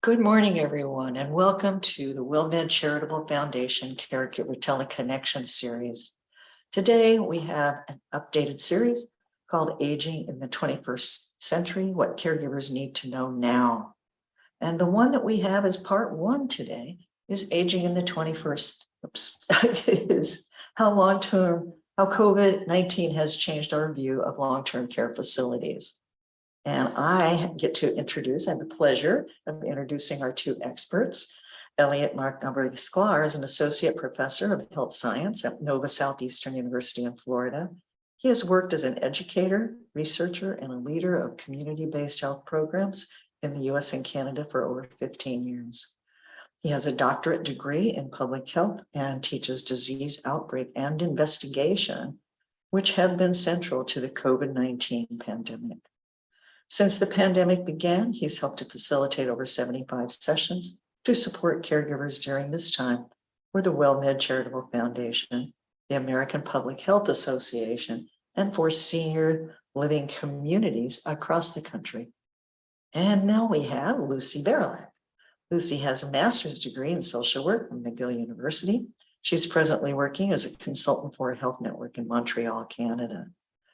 Good morning, everyone, and welcome to the WillMed Charitable Foundation Caregiver Teleconnection series. Today, we have an updated series called Aging in the 21st Century, What Caregivers Need to Know Now. And the one that we have as part one today is Aging in the 21st, is how COVID-19 has changed our view of long-term care facilities. And I get to introduce, I have the pleasure of introducing our two experts. Elliot Montgomery Sklar is an associate professor of health science at Nova Southeastern University in Florida. He has worked as an educator, researcher, and a leader of community-based health programs in the US and Canada for over 15 years. He has a doctorate degree in public health and teaches disease outbreak and investigation, which have been central to the COVID-19 pandemic. Since the pandemic began, he's helped to facilitate over 75 sessions to support caregivers during this time for the WillMed Charitable Foundation, the American Public Health Association, and for senior living communities across the country. And now we have Lucy Barylak. Lucy has a master's degree in social work from McGill University. She's presently working as a consultant for a health network in Montreal, Canada.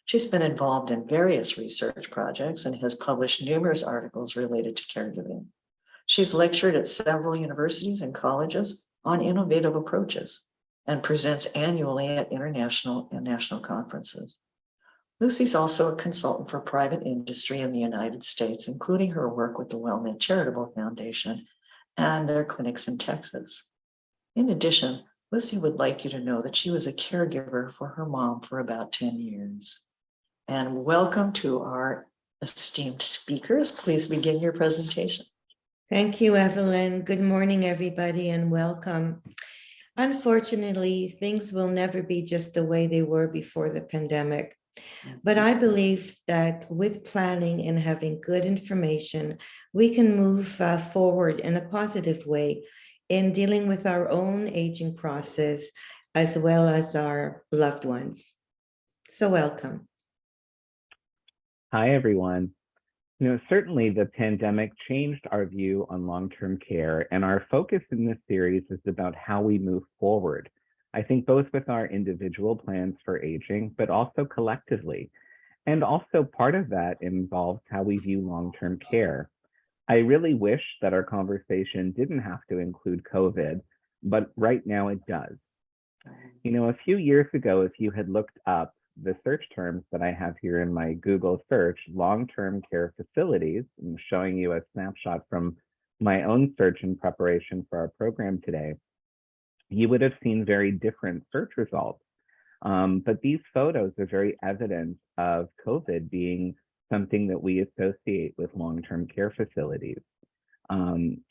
She's been involved in various research projects and has published numerous articles related to caregiving. She's lectured at several universities and colleges on innovative approaches and presents annually at international and national conferences. Lucy's also a consultant for private industry in the United States, including her work with the WillMed Charitable Foundation and their clinics in Texas. In addition, Lucy would like you to know that she was a caregiver for her mom for about 10 years. And welcome to our esteemed speakers. Please begin your presentation. Thank you, Evelyn. Good morning, everybody, and welcome. Unfortunately, things will never be just the way they were before the pandemic. But I believe that with planning and having good information, we can move forward in a positive way in dealing with our own aging process, as well as our loved ones. So welcome. Hi, everyone. Certainly the pandemic changed our view on long-term care, and our focus in this series is about how we move forward. I think both with our individual plans for aging, but also collectively. And also part of that involves how we view long-term care. I really wish that our conversation didn't have to include COVID, but right now it does. A few years ago, if you had looked up the search terms that I have here in my Google search, long-term care facilities, I'm showing you a snapshot from my own search in preparation for our program today, you would have seen very different search results. But these photos are very evident of COVID being something that we associate with long-term care facilities.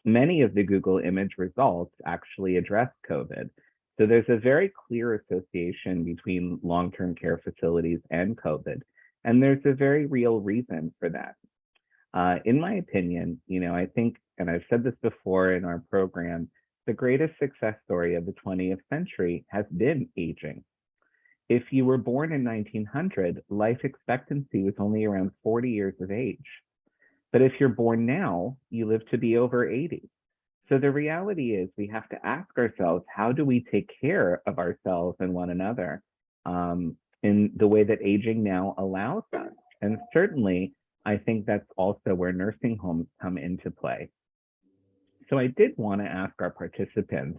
Many of the Google image results actually address COVID. So there's a very clear association between long-term care facilities and COVID, and there's a very real reason for that. In my opinion, I think, and I've said this before in our program, the greatest success story of the 20th century has been aging. If you were born in 1900, life expectancy was only around 40 years of age. But if you're born now, you live to be over 80. So the reality is we have to ask ourselves, how do we take care of ourselves and one another in the way that aging now allows us? And certainly, I think that's also where nursing homes come into play. So I did want to ask our participants,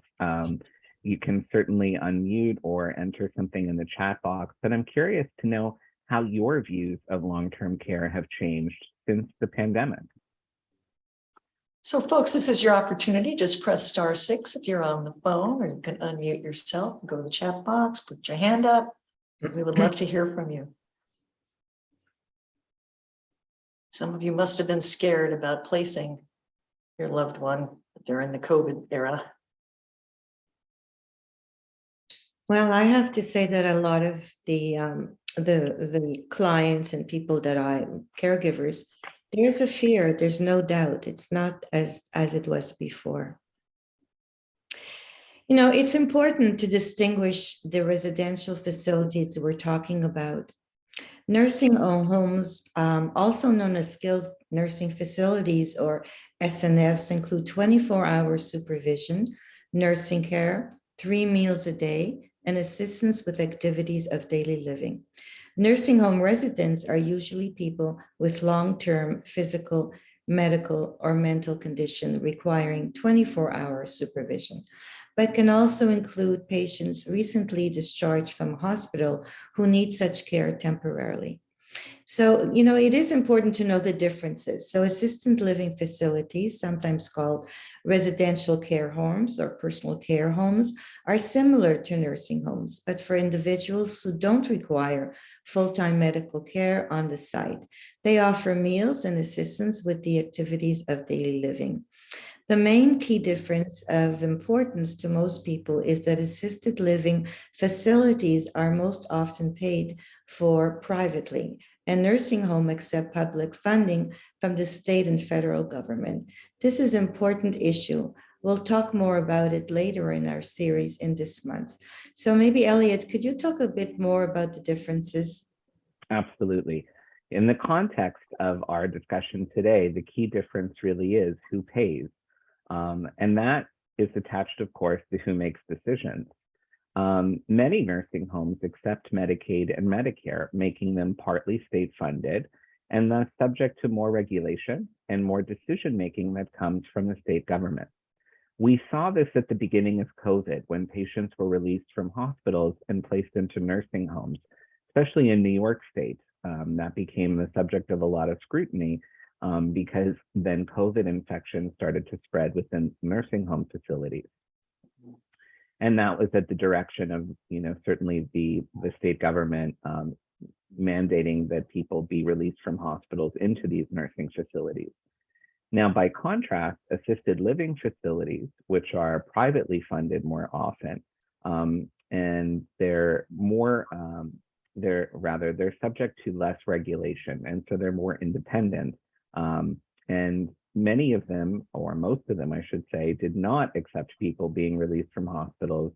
you can certainly unmute or enter something in the chat box, but I'm curious to know how your views of long-term care have changed since the pandemic. So folks, this is your opportunity. Just press *6 if you're on the phone, or you can unmute yourself, go to the chat box, put your hand up. We would love to hear from you. Some of you must have been scared about placing your loved one during the COVID era. Well, I have to say that a lot of the clients and people that caregivers, there's a fear, there's no doubt. It's not as it was before. It's important to distinguish the residential facilities we're talking about. Nursing homes, also known as skilled Nursing facilities, or SNFs, include 24-hour supervision, nursing care, 3 meals a day, and assistance with activities of daily living. Nursing home residents are usually people with long-term physical, medical, or mental condition requiring 24-hour supervision, but can also include patients recently discharged from hospital who need such care temporarily. So, it is important to know the differences. So assisted living facilities, sometimes called residential care homes or personal care homes, are similar to nursing homes, but for individuals who don't require full-time medical care on the site. They offer meals and assistance with the activities of daily living. The main key difference of importance to most people is that assisted living facilities are most often paid for privately, and nursing homes accept public funding from the state and federal government. This is an important issue. We'll talk more about it later in our series in this month. So maybe, Elliot, could you talk a bit more about the differences? Absolutely. In the context of our discussion today, the key difference really is who pays. And that is attached, of course, to who makes decisions. Many nursing homes accept Medicaid and Medicare, making them partly state funded and thus subject to more regulation and more decision-making that comes from the state government. We saw this at the beginning of COVID when patients were released from hospitals and placed into nursing homes, especially in New York State. That became the subject of a lot of scrutiny because then COVID infections started to spread within nursing home facilities. And that was at the direction of, certainly the state government mandating that people be released from hospitals into these nursing facilities. Now, by contrast, assisted living facilities, which are privately funded more often, and they're subject to less regulation, and so they're more independent. And many of them, or most of them, I should say, did not accept people being released from hospitals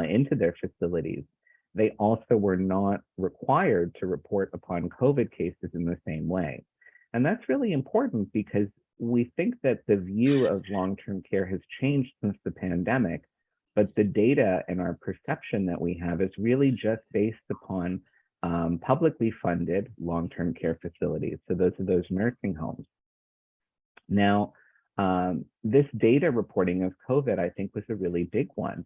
into their facilities. They also were not required to report upon COVID cases in the same way. And that's really important because we think that the view of long-term care has changed since the pandemic, but the data and our perception that we have is really just based upon publicly funded long-term care facilities. So those are those nursing homes. Now, this data reporting of COVID, I think, was a really big one.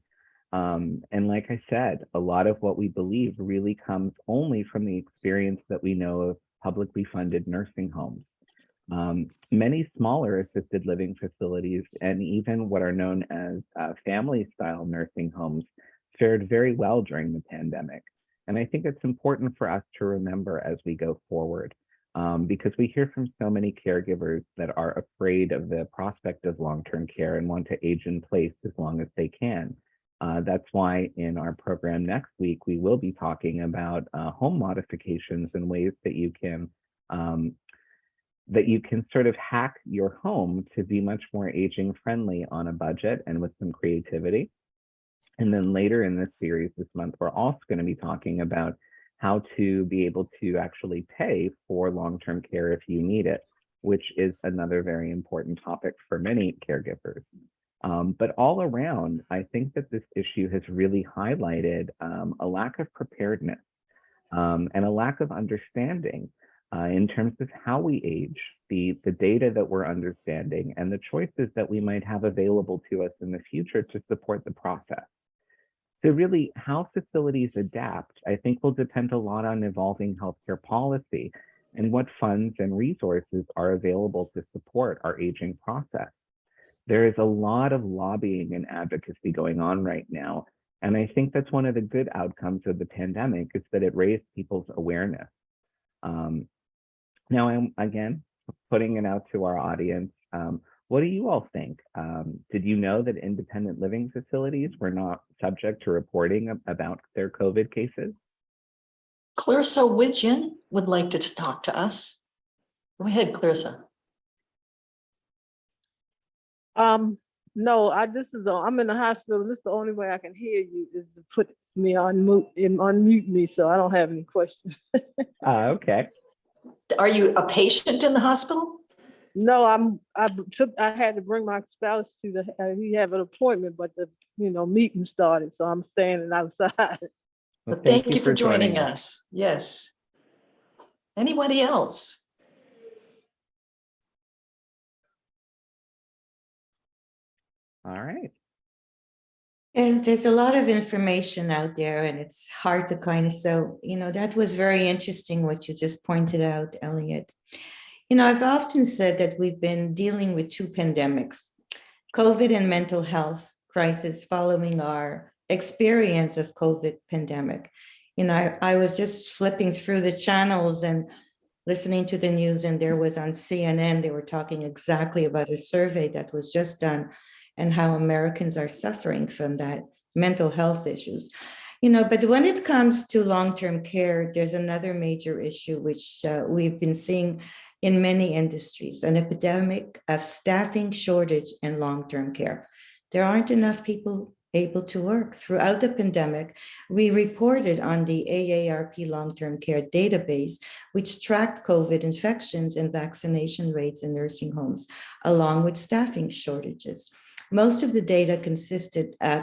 And like I said, a lot of what we believe really comes only from the experience that we know of publicly funded nursing homes. Many smaller assisted living facilities and even what are known as family-style nursing homes fared very well during the pandemic. And I think it's important for us to remember as we go forward, because we hear from so many caregivers that are afraid of the prospect of long-term care and want to age in place as long as they can. That's why in our program next week, we will be talking about home modifications and ways that you can sort of hack your home to be much more aging friendly on a budget and with some creativity. And then later in this series this month, we're also going to be talking about how to be able to actually pay for long-term care if you need it, which is another very important topic for many caregivers. But all around, I think that this issue has really highlighted a lack of preparedness and a lack of understanding in terms of how we age, the data that we're understanding, and the choices that we might have available to us in the future to support the process. So really, how facilities adapt, I think, will depend a lot on evolving healthcare policy and what funds and resources are available to support our aging process. There is a lot of lobbying and advocacy going on right now, and I think that's one of the good outcomes of the pandemic is that it raised people's awareness. Now, I'm again putting it out to our audience. What do you all think? Did you know that independent living facilities were not subject to reporting about their COVID cases? Clarissa Widgeon would like to talk to us. Go ahead, Clarissa. No, I'm in the hospital. This is the only way I can hear you is to put me on mute and unmute me, so I don't have any questions. Okay. Are you a patient in the hospital? No, I had to bring my spouse to he have an appointment, but the, meeting started, so I'm standing outside. Well, But thank you for joining us. Yes. Anybody else? All right. There's a lot of information out there and it's hard to that was very interesting what you just pointed out, Elliot. I've often said that we've been dealing with two pandemics, COVID and mental health crisis following our experience of COVID pandemic. I was just flipping through the channels and listening to the news, and there was on CNN, they were talking exactly about a survey that was just done and how Americans are suffering from that mental health issues. But when it comes to long-term care, there's another major issue, which we've been seeing in many industries, an epidemic of staffing shortage in long-term care. There aren't enough people able to work. Throughout the pandemic, we reported on the AARP long-term care database, which tracked COVID infections and vaccination rates in nursing homes, along with staffing shortages. Most of the data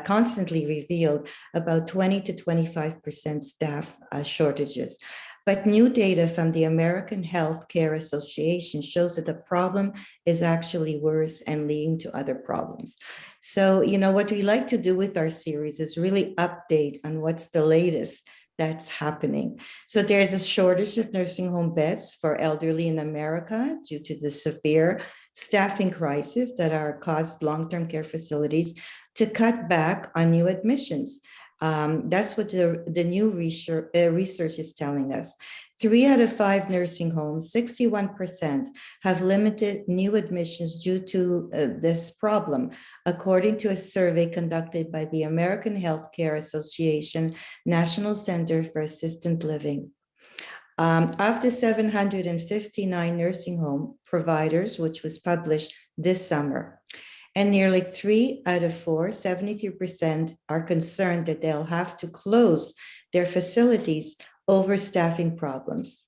constantly revealed about 20 to 25% staff shortages. But new data from the American Health Care Association shows that the problem is actually worse and leading to other problems. So, what we like to do with our series is really update on what's the latest that's happening. So there's a shortage of nursing home beds for elderly in America due to the severe staffing crisis that are caused long-term care facilities to cut back on new admissions. That's what the new research is telling us. 3 out of 5 nursing homes, 61%, have limited new admissions due to this problem, according to a survey conducted by the American Health Care Association National Center for Assisted Living. Of the 759 nursing home providers, which was published this summer, and nearly 3 out of 4, 73%, are concerned that they'll have to close their facilities over staffing problems.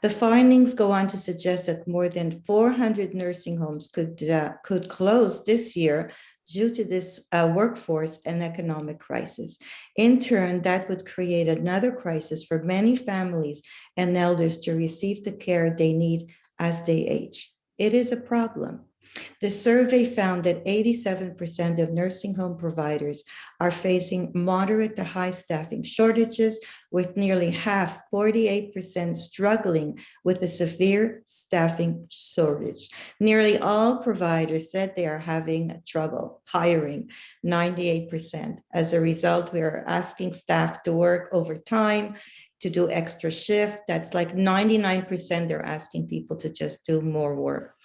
The findings go on to suggest that more than 400 nursing homes could close this year due to this workforce and economic crisis. In turn, that would create another crisis for many families and elders to receive the care they need as they age. It is a problem. The survey found that 87% of nursing home providers are facing moderate to high staffing shortages, with nearly half, 48%, struggling with a severe staffing shortage. Nearly all providers said they are having trouble hiring, 98%. As a result, we are asking staff to work overtime, to do extra shift. That's like 99%, they're asking people to just do more work.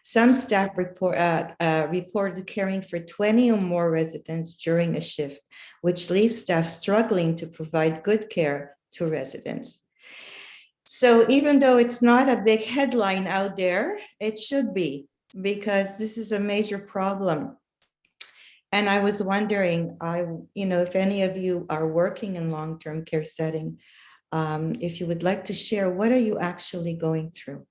Some staff reported caring for 20 or more residents during a shift, which leaves staff struggling to provide good care to residents. So even though it's not a big headline out there, it should be, because this is a major problem. And I was wondering, if any of you are working in long-term care setting, if you would like to share, what are you actually going through?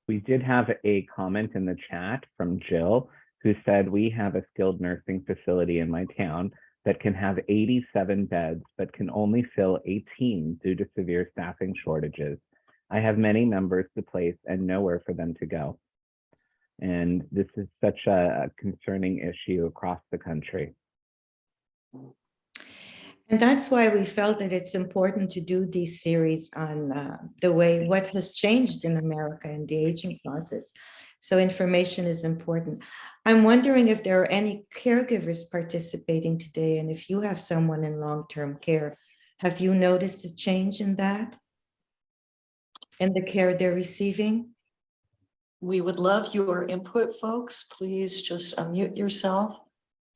We did have a comment in the chat from Jill, who said, we have a skilled nursing facility in my town that can have 87 beds, but can only fill 18 due to severe staffing shortages. I have many members to place and nowhere for them to go. And this is such a concerning issue across the country. And that's why we felt that it's important to do these series on what has changed in America and the aging process. So information is important. I'm wondering if there are any caregivers participating today, and if you have someone in long-term care, have you noticed a change in that, in the care they're receiving? We would love your input, folks. Please just unmute yourself.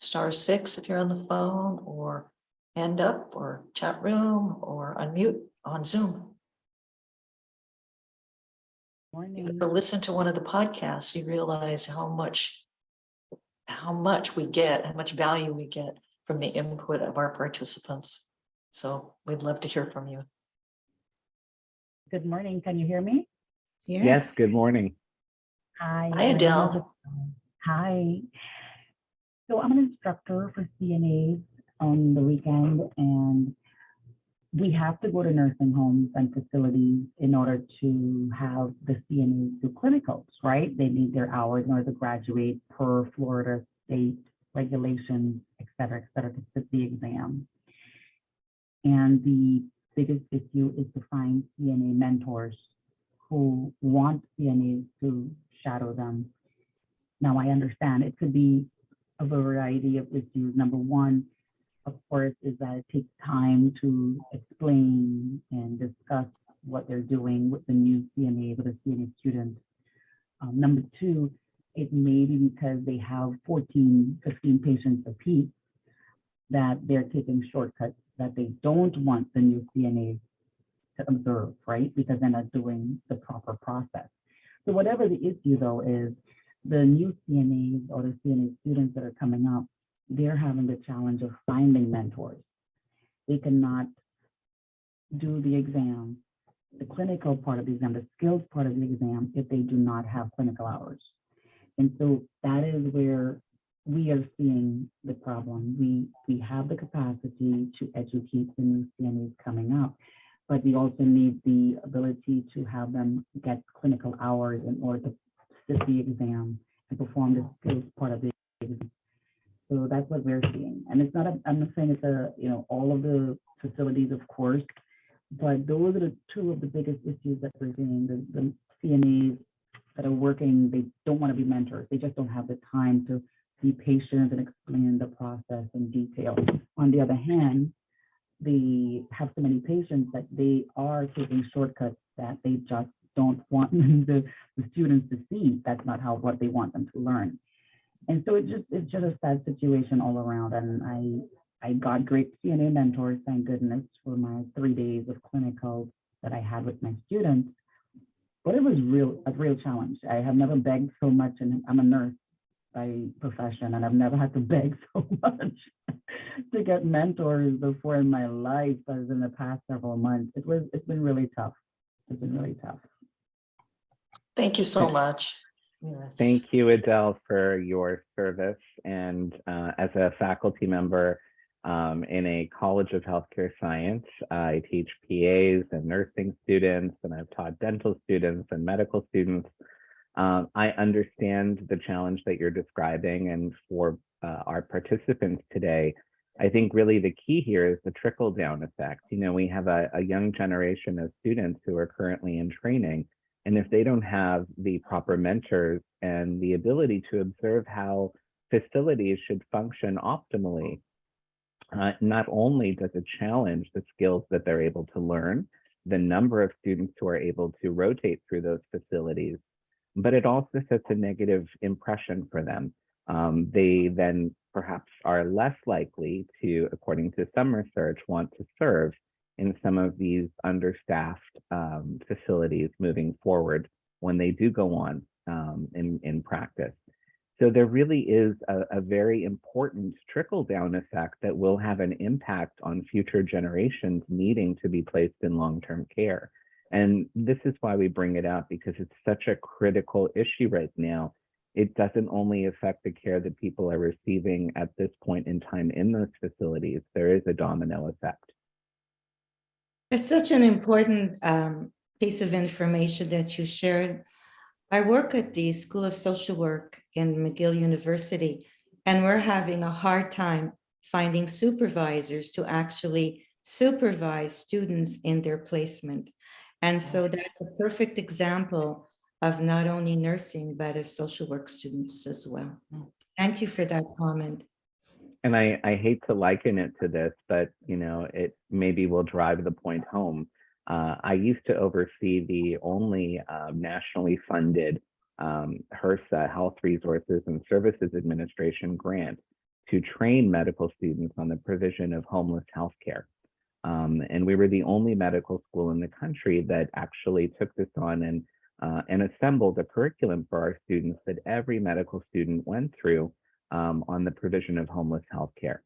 *6 if you're on the phone, or hand up, or chat room, or unmute on Zoom. Morning. If you listen to one of the podcasts, you realize how much we get, how much value we get from the input of our participants. So we'd love to hear from you. Good morning. Can you hear me? Yes, Yes. good morning. Hi. Hi, my name is Adele. Hi. So I'm an instructor for CNAs on the weekend, and we have to go to nursing homes and facilities in order to have the CNAs do clinicals, right? They need their hours in order to graduate per Florida state regulations, et cetera, to sit the exam. And the biggest issue is to find CNA mentors who want CNAs to shadow them. Now, I understand it could be a variety of issues. Number one, of course, is that it takes time to explain and discuss what they're doing with the new CNA, with a CNA student. Number two, it may be because they have 14, 15 patients apiece that they're taking shortcuts that they don't want the new CNA to observe, right? Because they're not doing the proper process. So whatever the issue though is, the new CNAs or the CNA students that are coming up, they're having the challenge of finding mentors. They cannot do the exam, the clinical part of the exam, the skills part of the exam, if they do not have clinical hours. And so that is where we are seeing the problem. We have the capacity to educate the new CNAs coming up, but we also need the ability to have them get clinical hours in order to sit the exam and perform the skills part of the exam. So that's what we're seeing. And it's not, I'm not saying it's all of the facilities, of course, but those are the two of the biggest issues that we're seeing. The CNAs that are working, they don't want to be mentors. They just don't have the time to be patient and explain the process in detail. On the other hand, they have so many patients that they are taking shortcuts that they just don't want the students to see. That's not what they want them to learn. And so it's just a sad situation all around. And I got great CNA mentors, thank goodness, for my 3 days of clinical that I had with my students. But it was a real challenge. I have never begged so much, and I'm a nurse by profession, and I've never had to beg so much to get mentors before in my life as in the past several months. It's been really tough. It's been really tough. Thank you so much. Yes. Thank you, Adele, for your service. And as a faculty member in a College of Healthcare Science, I teach PAs and nursing students, and I've taught dental students and medical students. I understand the challenge that you're describing, and for our participants today, I think really the key here is the trickle-down effect. We have a young generation of students who are currently in training, and if they don't have the proper mentors and the ability to observe how facilities should function optimally, not only does it challenge the skills that they're able to learn, the number of students who are able to rotate through those facilities, but it also sets a negative impression for them. They then perhaps are less likely to, according to some research, want to serve in some of these understaffed facilities moving forward when they do go on in practice. So there really is a very important trickle-down effect that will have an impact on future generations needing to be placed in long-term care. And this is why we bring it up, because it's such a critical issue right now. It doesn't only affect the care that people are receiving at this point in time in those facilities, there is a domino effect. It's such an important piece of information that you shared. I work at the School of Social Work in McGill University, and we're having a hard time finding supervisors to actually supervise students in their placement. And so that's a perfect example of not only nursing, but of social work students as well. Thank you for that comment. And I hate to liken it to this, but it maybe will drive the point home. I used to oversee the only nationally funded HRSA, Health Resources and Services Administration grant to train medical students on the provision of homeless health care. And we were the only medical school in the country that actually took this on and assembled a curriculum for our students that every medical student went through on the provision of homeless health care.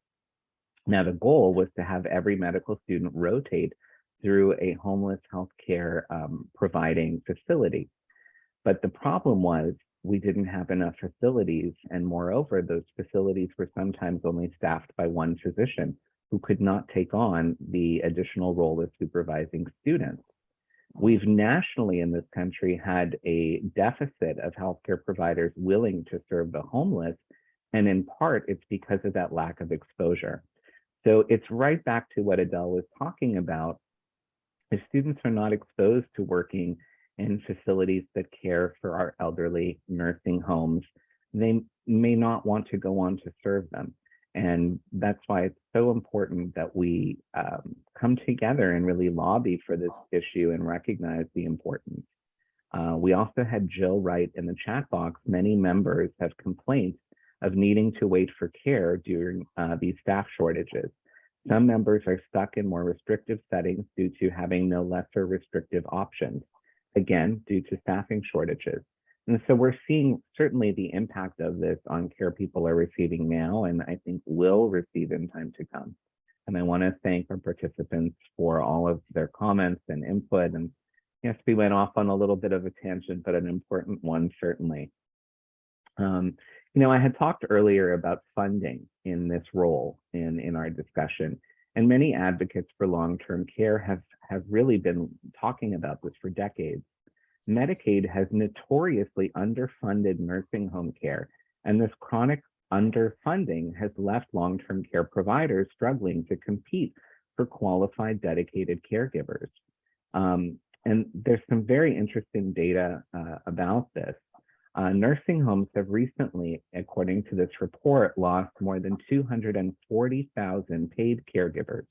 Now, the goal was to have every medical student rotate through a homeless healthcare providing facility. But the problem was we didn't have enough facilities, and moreover, those facilities were sometimes only staffed by one physician who could not take on the additional role of supervising students. We've nationally in this country had a deficit of healthcare providers willing to serve the homeless, and in part, it's because of that lack of exposure. So it's right back to what Adele was talking about. If students are not exposed to working in facilities that care for our elderly, nursing homes, they may not want to go on to serve them. And that's why it's so important that we come together and really lobby for this issue and recognize the importance. We also had Jill write in the chat box, many members have complaints of needing to wait for care during these staff shortages. Some members are stuck in more restrictive settings due to having no lesser restrictive options, again, due to staffing shortages. And so we're seeing certainly the impact of this on care people are receiving now, and I think will receive in time to come. And I want to thank our participants for all of their comments and input. And yes, we went off on a little bit of a tangent, but an important one, certainly. You know, I had talked earlier about funding in this role in our discussion, and many advocates for long-term care have really been talking about this for decades. Medicaid has notoriously underfunded nursing home care, and this chronic underfunding has left long-term care providers struggling to compete for qualified, dedicated caregivers. And there's some very interesting data about this. Nursing homes have recently, according to this report, lost more than 240,000 paid caregivers,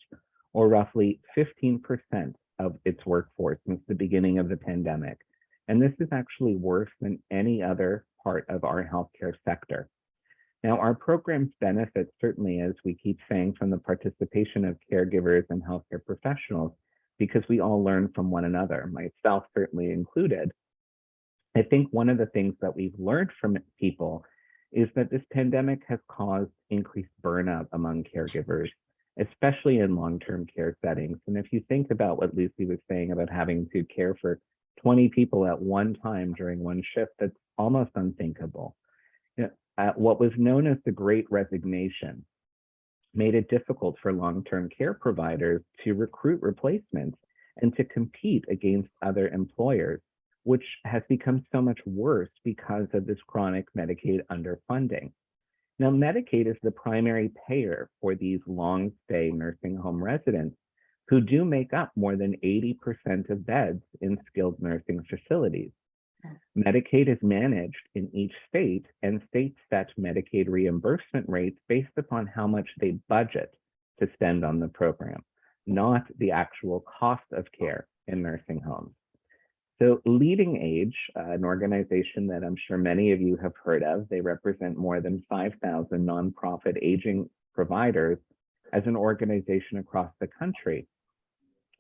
or roughly 15% of its workforce since the beginning of the pandemic. And this is actually worse than any other part of our healthcare sector. Now, our programs benefit certainly, as we keep saying, from the participation of caregivers and healthcare professionals, because we all learn from one another, myself certainly included. I think one of the things that we've learned from people is that this pandemic has caused increased burnout among caregivers, especially in long-term care settings. And if you think about what Lucy was saying about having to care for 20 people at one time during one shift, that's almost unthinkable. You know, what was known as the Great Resignation made it difficult for long-term care providers to recruit replacements and to compete against other employers, which has become so much worse because of this chronic Medicaid underfunding. Now, Medicaid is the primary payer for these long-stay nursing home residents who do make up more than 80% of beds in skilled nursing facilities. Medicaid is managed in each state, and states set Medicaid reimbursement rates based upon how much they budget to spend on the program, not the actual cost of care in nursing homes. So Leading Age, an organization that I'm sure many of you have heard of, they represent more than 5,000 nonprofit aging providers as an organization across the country.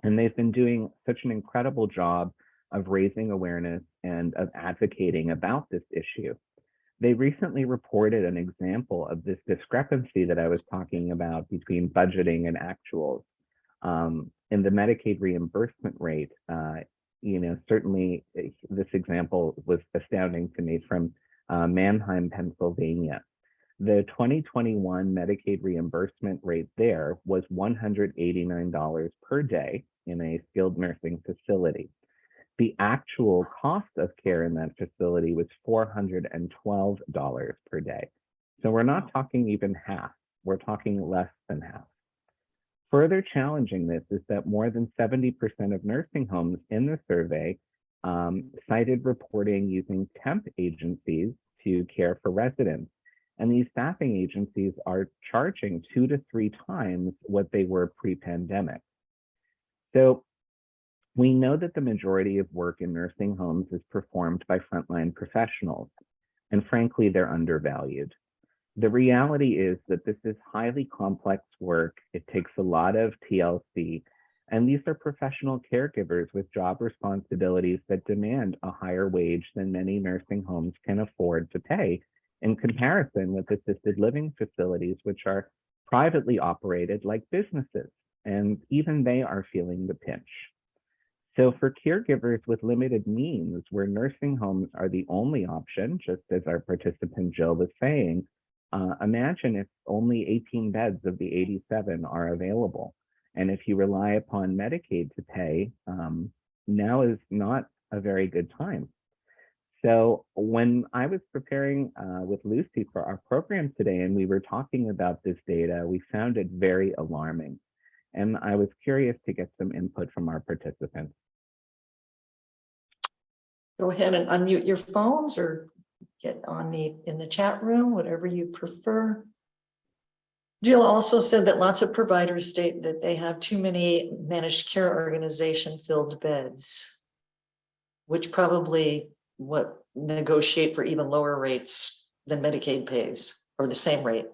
And they've been doing such an incredible job of raising awareness and of advocating about this issue. They recently reported an example of this discrepancy that I was talking about between budgeting and actuals. In the Medicaid reimbursement rate, you know, certainly this example was astounding to me from Manheim, Pennsylvania. The 2021 Medicaid reimbursement rate there was $189 per day in a skilled nursing facility. The actual cost of care in that facility was $412 per day. So we're not talking even half, we're talking less than half. Further challenging this is that more than 70% of nursing homes in the survey cited reporting using temp agencies to care for residents. And these staffing agencies are charging 2 to 3 times what they were pre-pandemic. So we know that the majority of work in nursing homes is performed by frontline professionals, and frankly, they're undervalued. The reality is that this is highly complex work. It takes a lot of TLC, and these are professional caregivers with job responsibilities that demand a higher wage than many nursing homes can afford to pay in comparison with assisted living facilities, which are privately operated like businesses. and even they are feeling the pinch. So for caregivers with limited means, where nursing homes are the only option, just as our participant Jill was saying, imagine if only 18 beds of the 87 are available. And if you rely upon Medicaid to pay, now is not a very good time. So when I was preparing with Lucy for our program today, and we were talking about this data, we found it very alarming. And I was curious to get some input from our participants. Go ahead and unmute your phones or get on in the chat room, whatever you prefer. Jill also said that lots of providers state that they have too many managed care organization filled beds, which probably negotiate for even lower rates than Medicaid pays, or the same rate.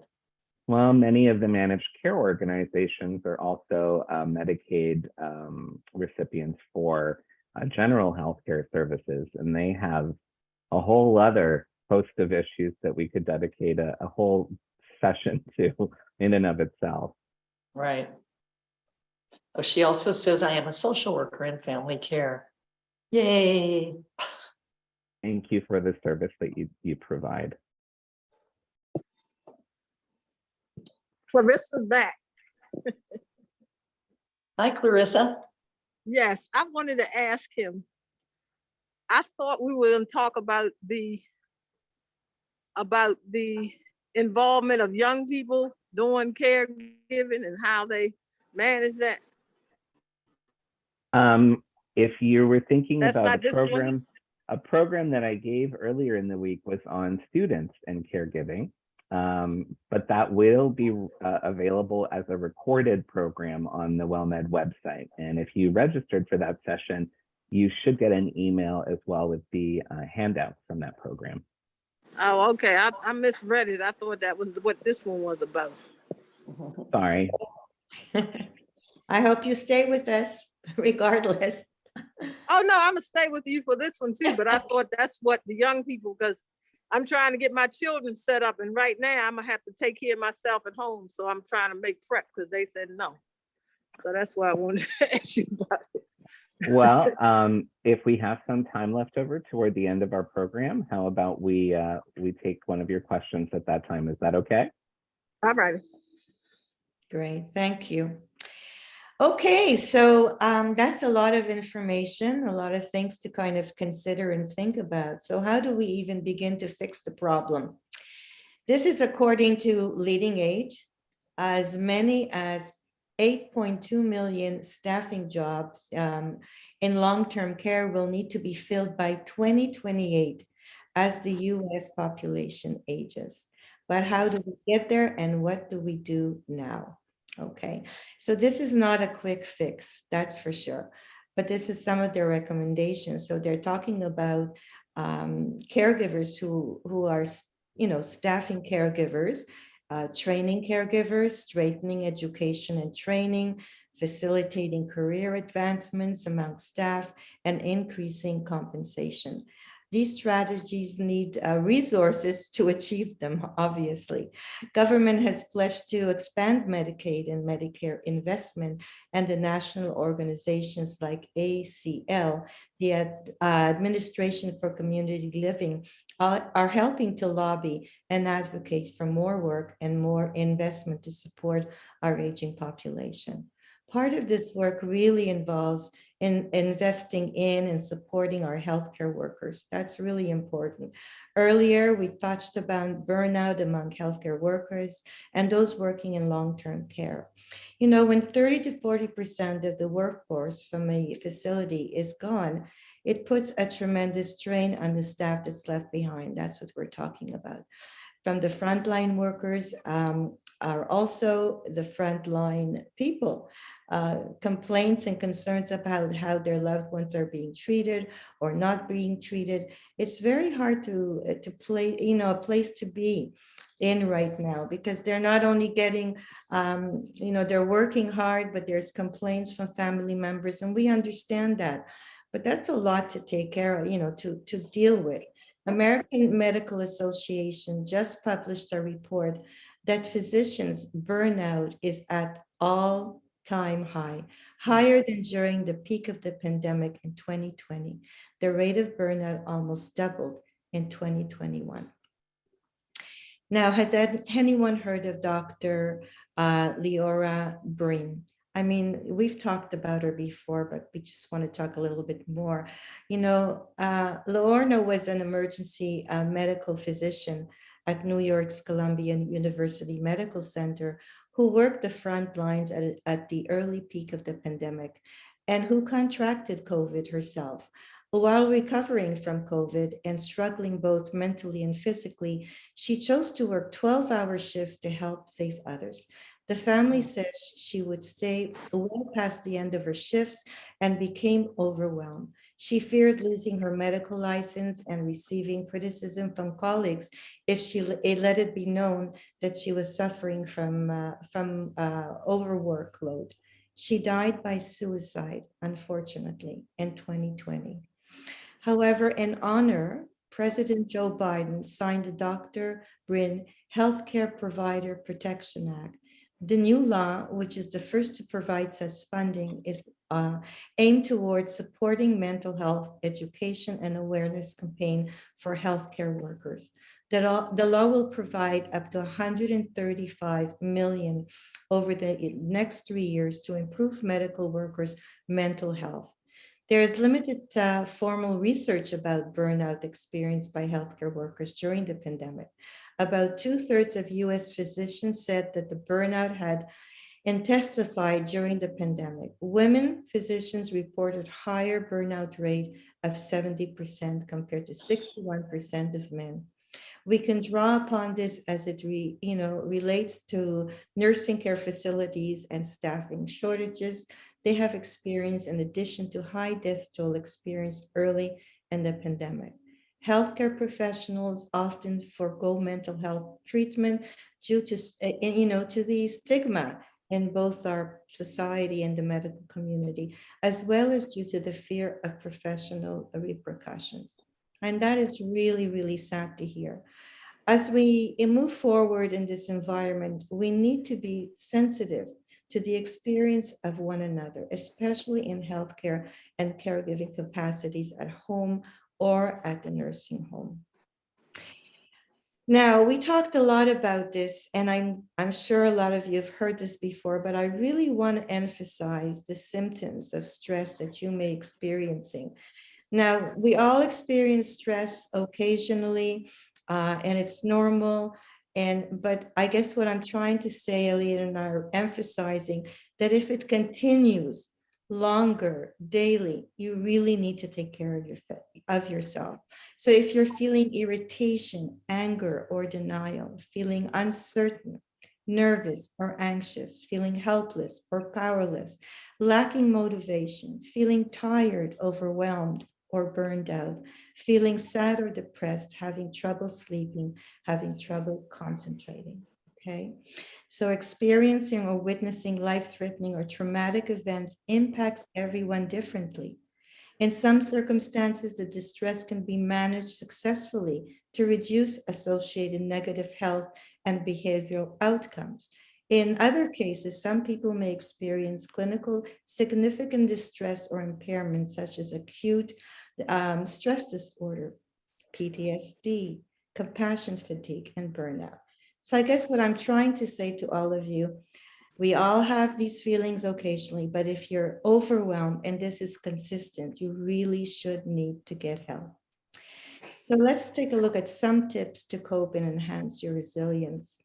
Well, many of the managed care organizations are also Medicaid recipients for general healthcare services, and they have a whole other host of issues that we could dedicate a whole session to in and of itself. Right. Oh, she also says, I am a social worker in family care. Yay. Thank you for the service that you provide. Clarissa's back. Hi, Clarissa. Yes, I wanted to ask him. I thought we were going to talk about the involvement of young people doing caregiving and how they manage that. If you were thinking That's about not this one? a program that I gave earlier in the week was on students and caregiving, but that will be available as a recorded program on the WellMed website. And if you registered for that session, you should get an email as well with the handout from that program. Oh, okay. I misread it. I thought that was what this one was about. Sorry. I hope you stay with us regardless. Oh, no, I'm going to stay with you for this one too, but I thought that's what the young people, because I'm trying to get my children set up, and right now I'm going to have to take care of myself at home. So I'm trying to make prep because they said no. So that's why I wanted to ask you about it. Well, if we have some time left over toward the end of our program, how about we take one of your questions at that time? Is that okay? All right. Great, thank you. Okay, so that's a lot of information, a lot of things to kind of consider and think about. So how do we even begin to fix the problem? This is according to Leading Age. As many as 8.2 million staffing jobs in long-term care will need to be filled by 2028 as the US population ages. But how do we get there, and what do we do now? Okay, so this is not a quick fix, that's for sure. But this is some of their recommendations. So they're talking about caregivers who are, staffing caregivers, training caregivers, strengthening education and training, facilitating career advancements among staff, and increasing compensation. These strategies need resources to achieve them, obviously. Government has pledged to expand Medicaid and Medicare investment, and the national organizations like ACL, the Administration for Community Living, are helping to lobby and advocate for more work and more investment to support our aging population. Part of this work really involves investing in and supporting our healthcare workers. That's really important. Earlier, we touched about burnout among healthcare workers and those working in long-term care. When 30 to 40% of the workforce from a facility is gone, it puts a tremendous strain on the staff that's left behind. That's what we're talking about. From the frontline workers are also the frontline people. Complaints and concerns about how their loved ones are being treated or not being treated. It's very hard to play, a place to be in right now, because they're not only getting, they're working hard, but there's complaints from family members, and we understand that. But that's a lot to take care of, to deal with. American Medical Association just published a report that physicians' burnout is at all time high, higher than during the peak of the pandemic in 2020. The rate of burnout almost doubled in 2021. Now, has anyone heard of Dr. Leora Brin? I mean, we've talked about her before, but we just want to talk a little bit more. You know, Leorna was an emergency medical physician at New York's Columbia University Medical Center who worked the front lines at the early peak of the pandemic and who contracted COVID herself. While recovering from COVID and struggling both mentally and physically, she chose to work 12-hour shifts to help save others. The family says she would stay well past the end of her shifts and became overwhelmed. She feared losing her medical license and receiving criticism from colleagues if she let it be known that she was suffering from overworkload. She died by suicide, unfortunately, in 2020. However, in honor, President Joe Biden signed the Dr. Brin Healthcare Provider Protection Act. The new law, which is the first to provide such funding, is aimed towards supporting mental health education and awareness campaign for healthcare workers. The law will provide up to $135 million over the next 3 years to improve medical workers' mental health. There is limited formal research about burnout experienced by healthcare workers during the pandemic. About 2/3 of US physicians said that the burnout had intensified during the pandemic. Women physicians reported higher burnout rate of 70% compared to 61% of men. We can draw upon this as it relates to nursing care facilities and staffing shortages they have experienced in addition to high death toll experienced early in the pandemic. Healthcare professionals often forego mental health treatment due to, to the stigma in both our society and the medical community, as well as due to the fear of professional repercussions. And that is really, really sad to hear. As we move forward in this environment, we need to be sensitive to the experience of one another, especially in healthcare and caregiving capacities at home or at the nursing home. Now, we talked a lot about this, and I'm sure a lot of you have heard this before, but I really want to emphasize the symptoms of stress that you may be experiencing. Now, we all experience stress occasionally, and it's normal. But I guess what I'm trying to say, Elliot and I are emphasizing that if it continues longer daily, you really need to take care of yourself. So if you're feeling irritation, anger, or denial, feeling uncertain, nervous or anxious, feeling helpless or powerless, lacking motivation, feeling tired, overwhelmed, or burned out, feeling sad or depressed, having trouble sleeping, having trouble concentrating, okay? So experiencing or witnessing life-threatening or traumatic events impacts everyone differently. In some circumstances, the distress can be managed successfully to reduce associated negative health and behavioral outcomes. In other cases, some people may experience clinical significant distress or impairment, such as acute stress disorder, PTSD, compassion fatigue, and burnout. So I guess what I'm trying to say to all of you, we all have these feelings occasionally, but if you're overwhelmed and this is consistent, you really should need to get help. So let's take a look at some tips to cope and enhance your resilience.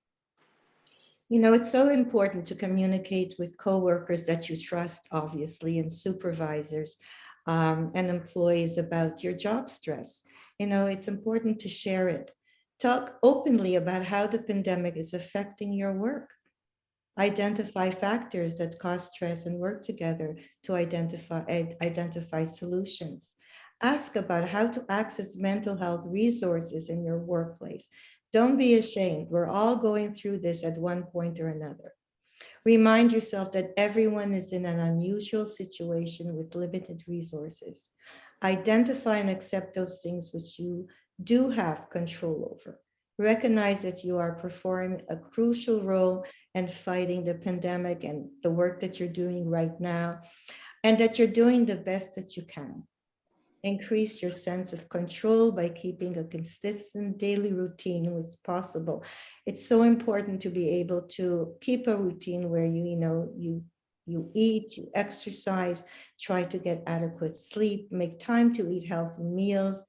You know, it's so important to communicate with coworkers that you trust, obviously, and supervisors and employees about your job stress. You know, it's important to share it. Talk openly about how the pandemic is affecting your work. Identify factors that cause stress and work together to identify solutions. Ask about how to access mental health resources in your workplace. Don't be ashamed. We're all going through this at one point or another. Remind yourself that everyone is in an unusual situation with limited resources. Identify and accept those things which you do have control over. Recognize that you are performing a crucial role in fighting the pandemic and the work that you're doing right now, and that you're doing the best that you can. Increase your sense of control by keeping a consistent daily routine as possible. It's so important to be able to keep a routine where you eat, you exercise, try to get adequate sleep, make time to eat healthy meals,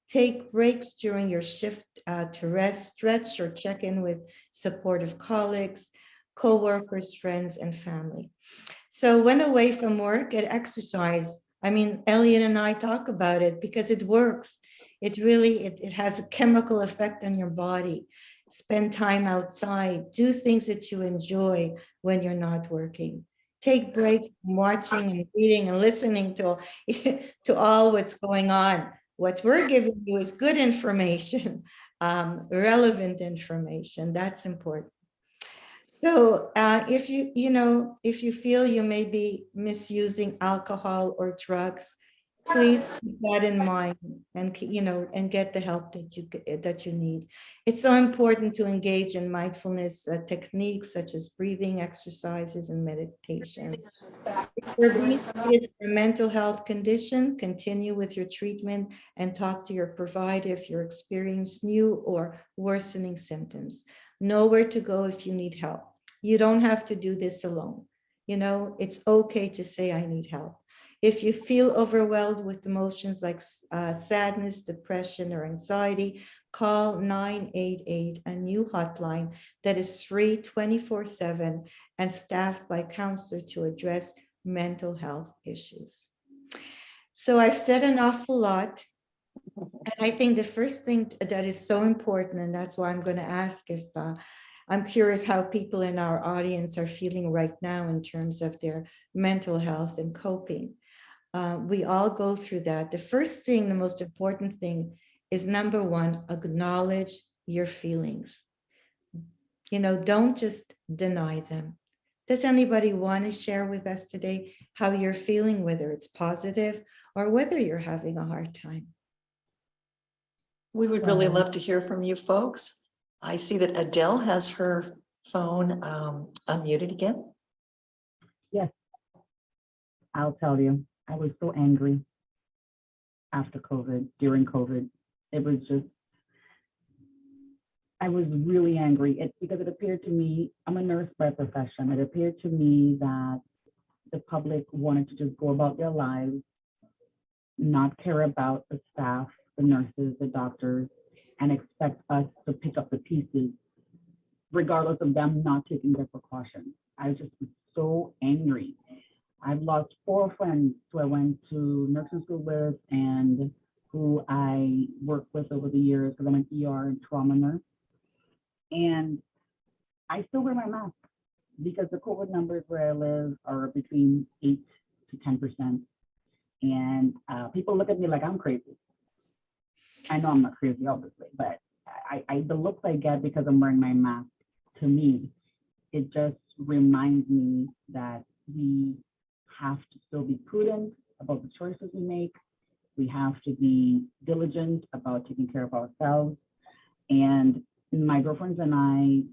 take breaks during your shift to rest, stretch, or check in with supportive colleagues, co-workers, friends, and family. So when away from work, get exercise. I mean, Elliot and I talk about it because it works. It really, it has a chemical effect on your body. Spend time outside, do things that you enjoy when you're not working. Take breaks from watching and reading and listening to all what's going on. What we're giving you is good information, relevant information. That's important. So if you feel you may be misusing alcohol or drugs, please keep that in mind and get the help that you need. It's so important to engage in mindfulness techniques such as breathing exercises and meditation. If you're being treated for a mental health condition, continue with your treatment and talk to your provider if you're experiencing new or worsening symptoms. Know where to go if you need help. You don't have to do this alone. It's okay to say, I need help. If you feel overwhelmed with emotions like sadness, depression, or anxiety, call 988, a new hotline that is free 24/7 and staffed by counselors to address mental health issues. So I've said an awful lot. And I think the first thing that is so important, and that's why I'm going to ask if I'm curious how people in our audience are feeling right now in terms of their mental health and coping. We all go through that. The first thing, the most important thing is, number one, acknowledge your feelings. Don't just deny them. Does anybody want to share with us today how you're feeling, whether it's positive or whether you're having a hard time? We would really love to hear from you folks. I see that Adele has her phone unmuted again. Yes, I'll tell you, I was so angry after COVID, during COVID. It was just, I was really angry because it appeared to me, I'm a nurse by profession. It appeared to me that the public wanted to just go about their lives, not care about the staff, the nurses, the doctors, and expect us to pick up the pieces, regardless of them not taking their precautions. I just was so angry. I've lost 4 friends who I went to nursing school with and who I worked with over the years because I'm an ER and trauma nurse. And I still wear my mask because the COVID numbers where I live are between 8 to 10%. And people look at me like I'm crazy. I know I'm not crazy, obviously, but the looks I get because I'm wearing my mask, to me, it just reminds me that we have to still be prudent about the choices we make. We have to be diligent about taking care of ourselves. And my girlfriends and I,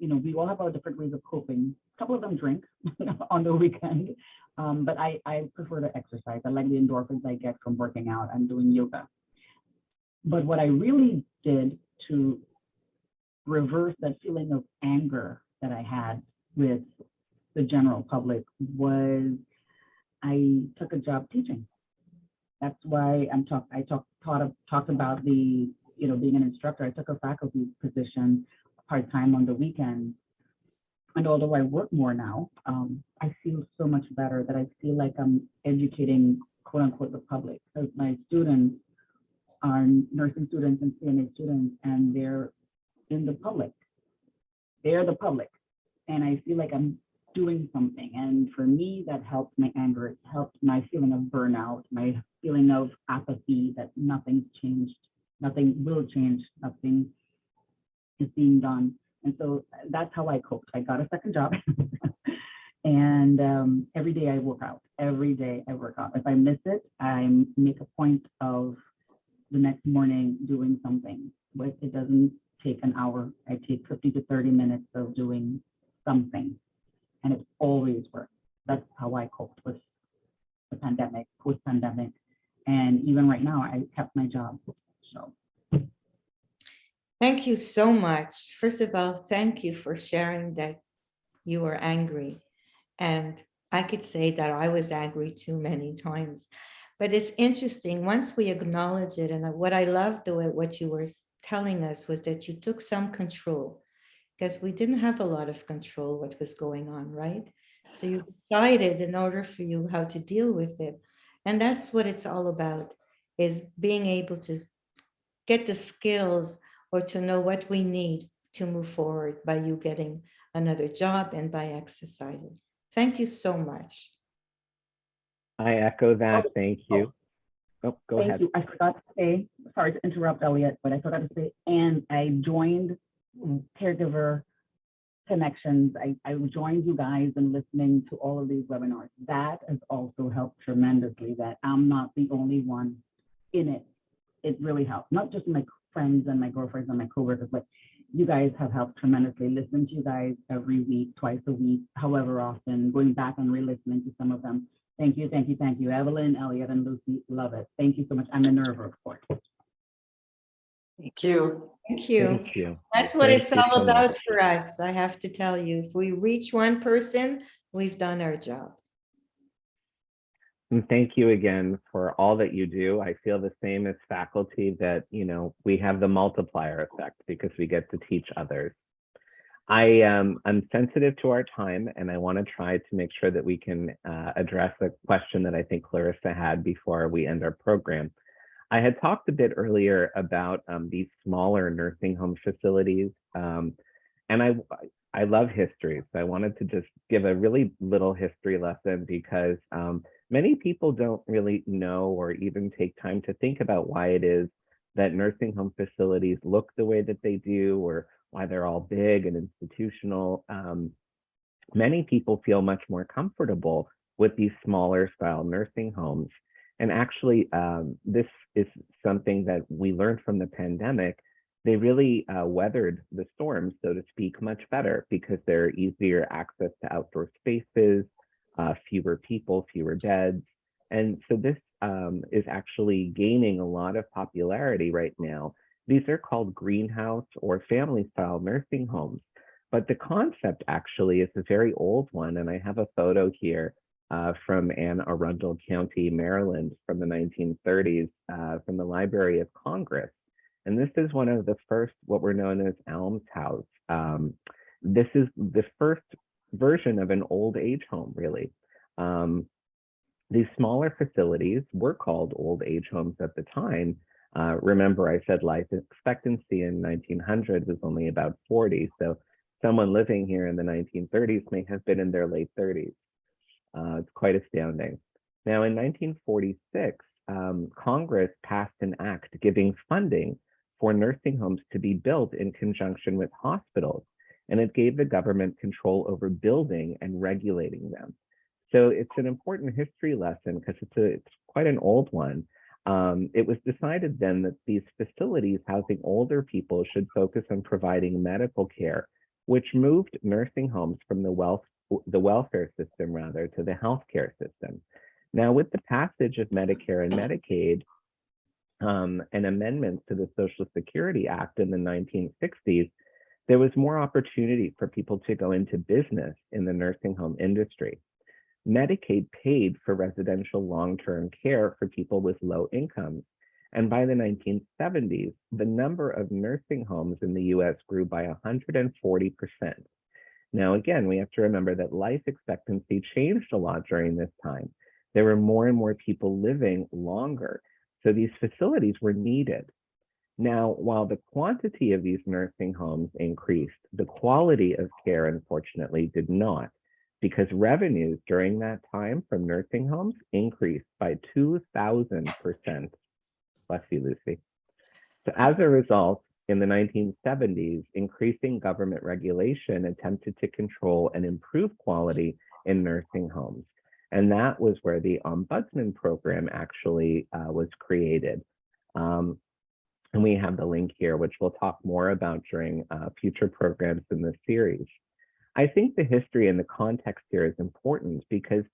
we all have our different ways of coping. A couple of them drink on the weekend, but I prefer to exercise. I like the endorphins I get from working out and doing yoga. But what I really did to reverse that feeling of anger that I had with the general public was I took a job teaching. That's why I talked about the, being an instructor. I took a faculty position part-time on the weekend. And although I work more now, I feel so much better that I feel like I'm educating, quote unquote, the public. Because my students are nursing students and CNA students, and they're in the public. They're the public. And I feel like I'm doing something. And for me, that helped my anger. It helped my feeling of burnout, my feeling of apathy that nothing's changed, nothing will change, nothing is being done. And so that's how I coped. I got a second job. And every day I work out. Every day I work out. If I miss it, I make a point of the next morning doing something. But it doesn't take an hour. I take 50 to 30 minutes of doing something, and it always works. That's how I coped with the pandemic, post-pandemic, and even right now, I kept my job. So. Thank you so much. First of all, thank you for sharing that you were angry. And I could say that I was angry too many times. But it's interesting, once we acknowledge it, and what I loved what you were telling us was that you took some control, because we didn't have a lot of control what was going on, right? So you decided in order for you how to deal with it. And that's what it's all about, is being able to get the skills or to know what we need to move forward by you getting another job and by exercising. Thank you so much. I echo that. Thank you. Oh, go ahead. Thank you. I forgot to say, sorry to interrupt, Elliot, but I forgot to say, and I joined Caregiver Connections. I joined you guys and listening to all of these webinars. That has also helped tremendously, that I'm not the only one in it. It really helped, not just my friends and my girlfriends and my coworkers, but you guys have helped tremendously. Listening to you guys every week, twice a week, however often, going back and re-listening to some of them. Thank you, thank you, thank you. Evelyn, Elliot, and Lucy, love it. Thank you so much. I'm Minerva, of course. Thank you. Thank you. Thank you. That's what Thank it's you all so about much. for us. I have to tell you, if we reach one person, we've done our job. And thank you again for all that you do. I feel the same as faculty, that, you know, we have the multiplier effect because we get to teach others. I'm sensitive to our time, and I want to try to make sure that we can address a question that I think Clarissa had before we end our program. I had talked a bit earlier about these smaller nursing home facilities, and I love history, so I wanted to just give a really little history lesson, because many people don't really know or even take time to think about why it is that nursing home facilities look the way that they do, or why they're all big and institutional. Many people feel much more comfortable with these smaller style nursing homes. And actually, this is something that we learned from the pandemic. They really weathered the storm, so to speak, much better, because they're easier access to outdoor spaces, fewer people, fewer beds. And so this is actually gaining a lot of popularity right now. These are called greenhouse or family style nursing homes. But the concept actually is a very old one. And I have a photo here from Anne Arundel County, Maryland, from the 1930s, from the Library of Congress. And this is one of the first, what were known as almshouse. This is the first version of an old age home, really. These smaller facilities were called old age homes at the time. Remember, I said life expectancy in 1900 was only about 40. So someone living here in the 1930s may have been in their late 30s. It's quite astounding. Now, in 1946, Congress passed an act giving funding for nursing homes to be built in conjunction with hospitals, and it gave the government control over building and regulating them. So it's an important history lesson, because it's quite an old one. It was decided then that these facilities housing older people should focus on providing medical care, which moved nursing homes from the welfare system, rather, to the healthcare system. Now, with the passage of Medicare and Medicaid and amendments to the Social Security Act in the 1960s, there was more opportunity for people to go into business in the nursing home industry. Medicaid paid for residential long-term care for people with low incomes. And by the 1970s, the number of nursing homes in the US grew by 140%. Now, again, we have to remember that life expectancy changed a lot during this time. There were more and more people living longer, so these facilities were needed. Now, while the quantity of these nursing homes increased, the quality of care, unfortunately, did not, because revenues during that time from nursing homes increased by 2,000%. Bless you, Lucy. So as a result, in the 1970s, increasing government regulation attempted to control and improve quality in nursing homes. And that was where the Ombudsman program actually was created. And we have the link here, which we'll talk more about during future programs in this series. I think the history and the context here is important because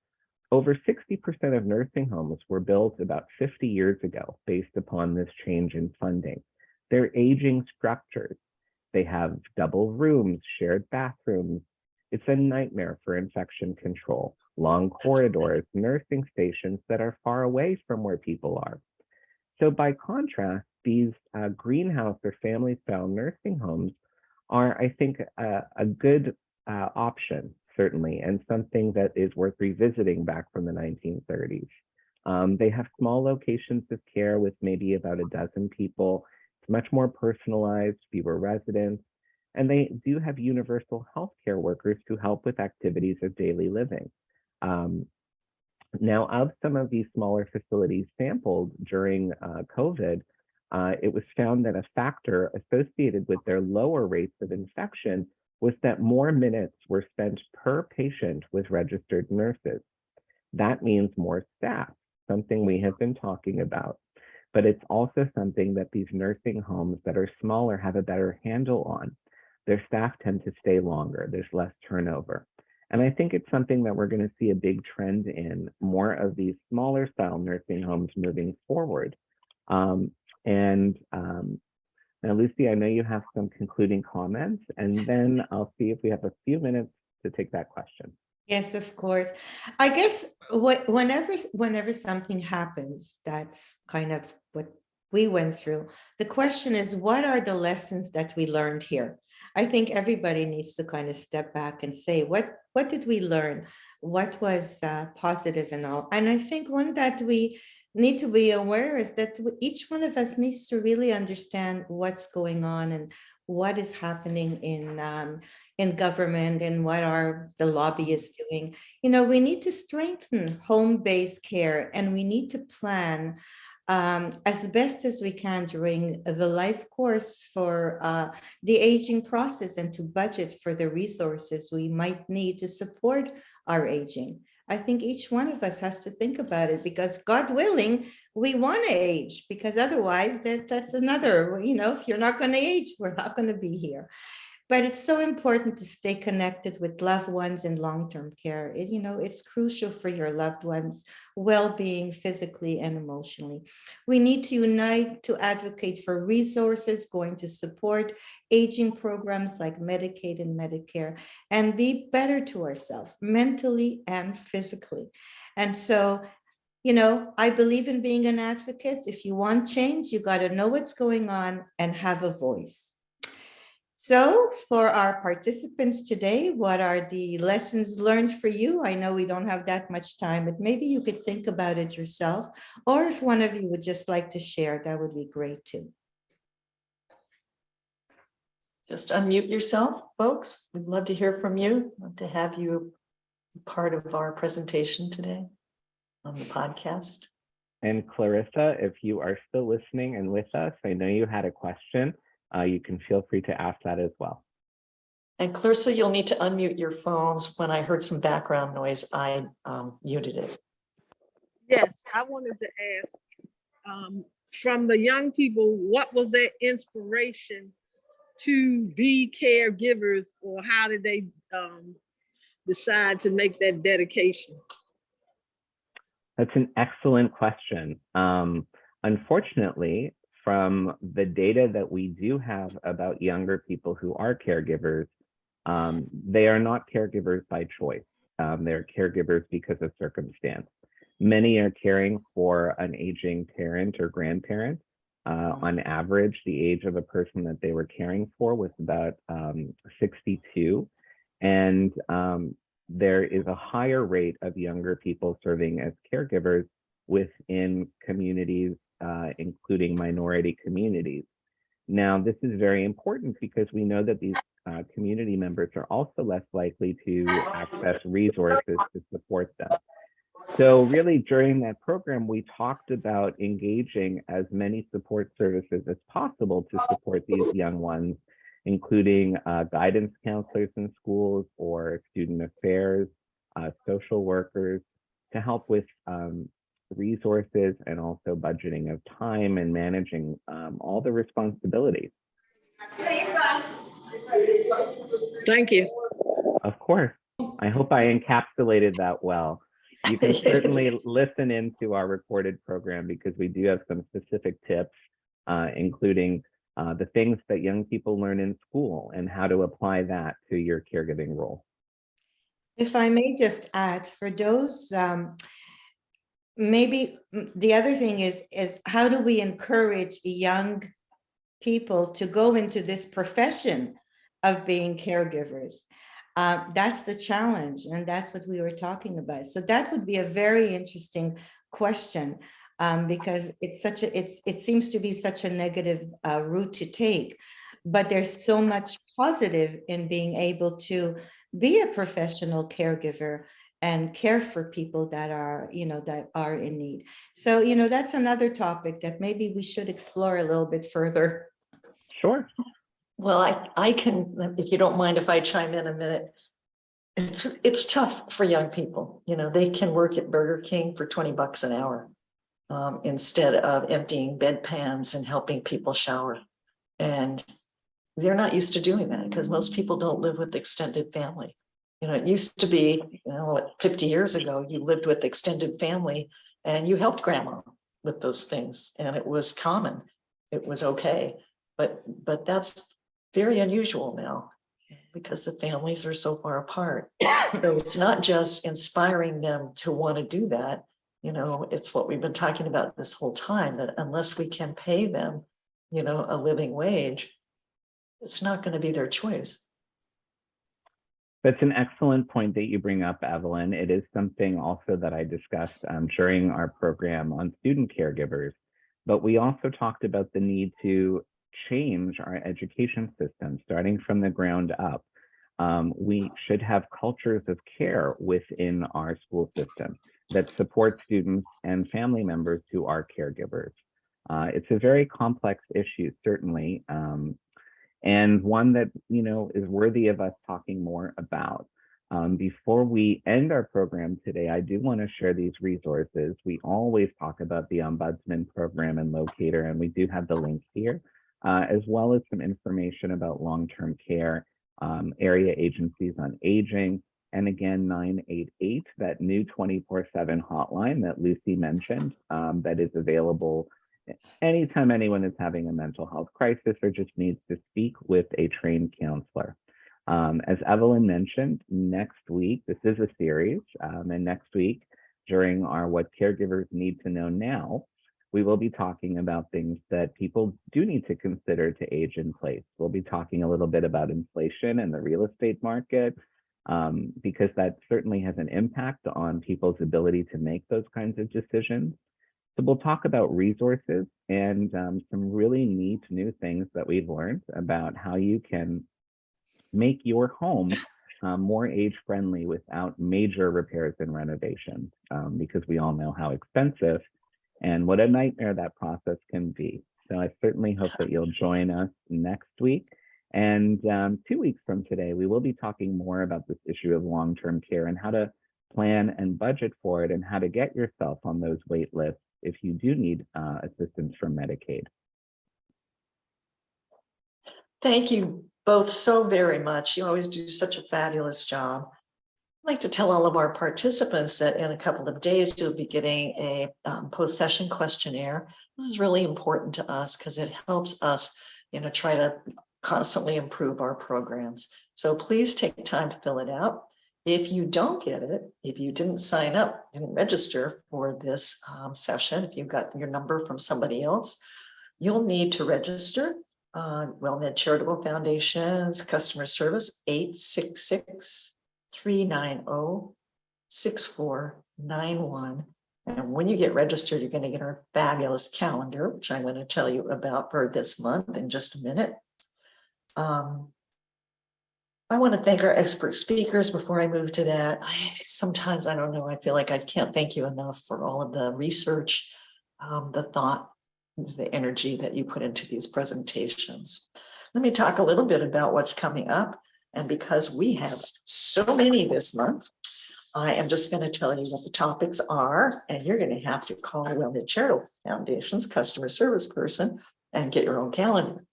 over 60% of nursing homes were built about 50 years ago based upon this change in funding. They're aging structures. They have double rooms, shared bathrooms. It's a nightmare for infection control, long corridors, nursing stations that are far away from where people are. So by contrast, these greenhouse or family-style nursing homes are, I think, a good option, certainly, and something that is worth revisiting back from the 1930s. They have small locations of care with maybe about a dozen people. It's much more personalized, fewer residents, and they do have universal healthcare workers who help with activities of daily living. Now, of some of these smaller facilities sampled during COVID, it was found that a factor associated with their lower rates of infection was that more minutes were spent per patient with registered nurses. That means more staff, something we have been talking about. But it's also something that these nursing homes that are smaller have a better handle on. Their staff tend to stay longer, there's less turnover. And I think it's something that we're going to see a big trend in more of these smaller style nursing homes moving forward. Now, Lucy, I know you have some concluding comments, and then I'll see if we have a few minutes to take that question. Yes, of course. I guess whenever something happens, that's kind of what we went through. The question is, what are the lessons that we learned here? I think everybody needs to kind of step back and say, what did we learn? What was positive and all? And I think one that we need to be aware is that each one of us needs to really understand what's going on and what is happening in government and what are the lobbyists doing. You know, we need to strengthen home-based care, and we need to plan as best as we can during the life course for the aging process, and to budget for the resources we might need to support our aging. I think each one of us has to think about it, because God willing, we want to age, because otherwise that's another, you know, if you're not going to age, we're not going to be here. But it's so important to stay connected with loved ones in long-term care. You know, it's crucial for your loved ones' well-being physically and emotionally. We need to unite to advocate for resources going to support aging programs like Medicaid and Medicare, and be better to ourselves mentally and physically. And so, you know, I believe in being an advocate. If you want change, you got to know what's going on and have a voice. So for our participants today, what are the lessons learned for you? I know we don't have that much time, but maybe you could think about it yourself, or if one of you would just like to share, that would be great too. Just unmute yourself, folks. We'd love to hear from you. Love to have you part of our presentation today on the podcast. And Clarissa, if you are still listening and with us, I know you had a question. You can feel free to ask that as well. And Clarissa, you'll need to unmute your phones. When I heard some background noise, I muted it. Yes, I wanted to ask, from the young people, what was their inspiration to be caregivers, or how did they decide to make that dedication? That's an excellent question. Unfortunately, from the data that we do have about younger people who are caregivers, they are not caregivers by choice. They're caregivers because of circumstance. Many are caring for an aging parent or grandparent. On average, the age of a person that they were caring for was about 62. And there is a higher rate of younger people serving as caregivers within communities, including minority communities. Now, this is very important because we know that these community members are also less likely to access resources to support them. So really, during that program, we talked about engaging as many support services as possible to support these young ones, including guidance counselors in schools or student affairs, social workers, to help with resources and also budgeting of time and managing all the responsibilities. Thank you. Of course. I hope I encapsulated that well. You can certainly listen into our recorded program because we do have some specific tips, including the things that young people learn in school and how to apply that to your caregiving role. If I may just add, for those, maybe the other thing is how do we encourage young people to go into this profession of being caregivers? That's the challenge, and that's what we were talking about. So that would be a very interesting question, because it seems to be such a negative route to take, but there's so much positive in being able to be a professional caregiver and care for people that are in need. So, that's another topic that maybe we should explore a little bit further. Sure. Well, I can, if you don't mind if I chime in a minute. It's tough for young people. They can work at Burger King for $20 an hour instead of emptying bedpans and helping people shower. And they're not used to doing that because most people don't live with extended family. It used to be, 50 years ago, you lived with extended family and you helped grandma with those things. And it was common. It was okay. But that's very unusual now because the families are so far apart. So it's not just inspiring them to want to do that. It's what we've been talking about this whole time, that unless we can pay them, a living wage, it's not going to be their choice. That's an excellent point that you bring up, Evelyn. It is something also that I discussed during our program on student caregivers, but we also talked about the need to change our education system, starting from the ground up. We should have cultures of care within our school system that support students and family members who are caregivers. It's a very complex issue, certainly, and one that is worthy of us talking more about. Before we end our program today, I do want to share these resources. We always talk about the Ombudsman program and locator, and we do have the links here, as well as some information about long-term care, area agencies on aging, and again, 988, that new 24/7 hotline that Lucy mentioned, that is available anytime anyone is having a mental health crisis or just needs to speak with a trained counselor. As Evelyn mentioned, next week, this is a series, and next week during our What Caregivers Need to Know Now, we will be talking about things that people do need to consider to age in place. We'll be talking a little bit about inflation and the real estate market, because that certainly has an impact on people's ability to make those kinds of decisions. So we'll talk about resources and some really neat new things that we've learned about how you can make your home more age-friendly without major repairs and renovations, because we all know how expensive and what a nightmare that process can be. So I certainly hope that you'll join us next week. And 2 weeks from today, we will be talking more about this issue of long-term care and how to plan and budget for it and how to get yourself on those wait lists if you do need assistance from Medicaid. Thank you both so very much. You always do such a fabulous job. I'd like to tell all of our participants that in a couple of days, you'll be getting a post-session questionnaire. This is really important to us because it helps us, try to constantly improve our programs. So please take time to fill it out. If you don't get it, if you didn't sign up, didn't register for this session, if you've got your number from somebody else, you'll need to register on WellMed Charitable Foundation's customer service, 866-390-6491. And when you get registered, you're going to get our fabulous calendar, which I'm going to tell you about for this month in just a minute. I want to thank our expert speakers before I move to that. Sometimes, I don't know, I feel like I can't thank you enough for all of the research, the thought, the energy that you put into these presentations. Let me talk a little bit about what's coming up. And because we have so many this month, I am just going to tell you what the topics are, and you're going to have to call Wellhead Charitable Foundation's customer service person and get your own calendar.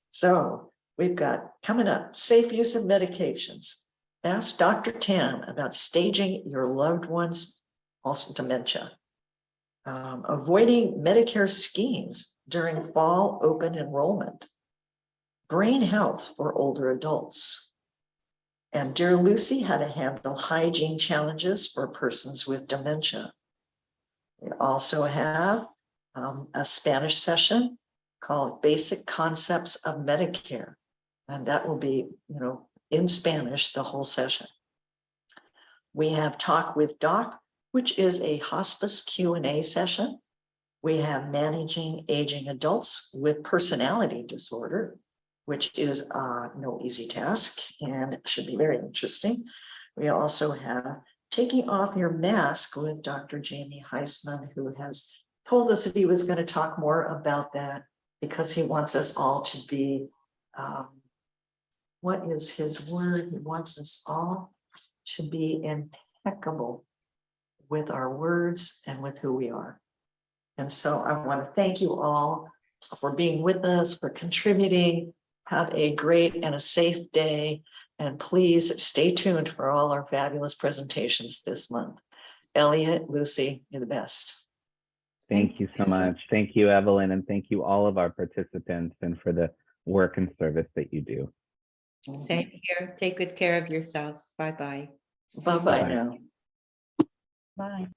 So we've got coming up, safe use of medications. Ask Dr. Tam about staging your loved one's also dementia. Avoiding Medicare schemes during fall open enrollment. Brain health for older adults. And Dear Lucy, how to handle hygiene challenges for persons with dementia. We also have a Spanish session called Basic Concepts of Medicare. And that will be, in Spanish, the whole session. We have Talk with Doc, which is a hospice Q&A session. We have Managing Aging Adults with Personality Disorder, which is no easy task and should be very interesting. We also have Taking Off Your Mask with Dr. Jamie Heisman, who has told us that he was going to talk more about that because he wants us all to be, what is his word? He wants us all to be impeccable with our words and with who we are. And so I want to thank you all for being with us, for contributing. Have a great and a safe day. And please stay tuned for all our fabulous presentations this month. Elliot, Lucy, you're the best. Thank you so much. Thank you, Evelyn, and thank you all of our participants and for the work and service that you do. Same here. Take good care of yourselves. Bye-bye. Bye-bye now. Bye.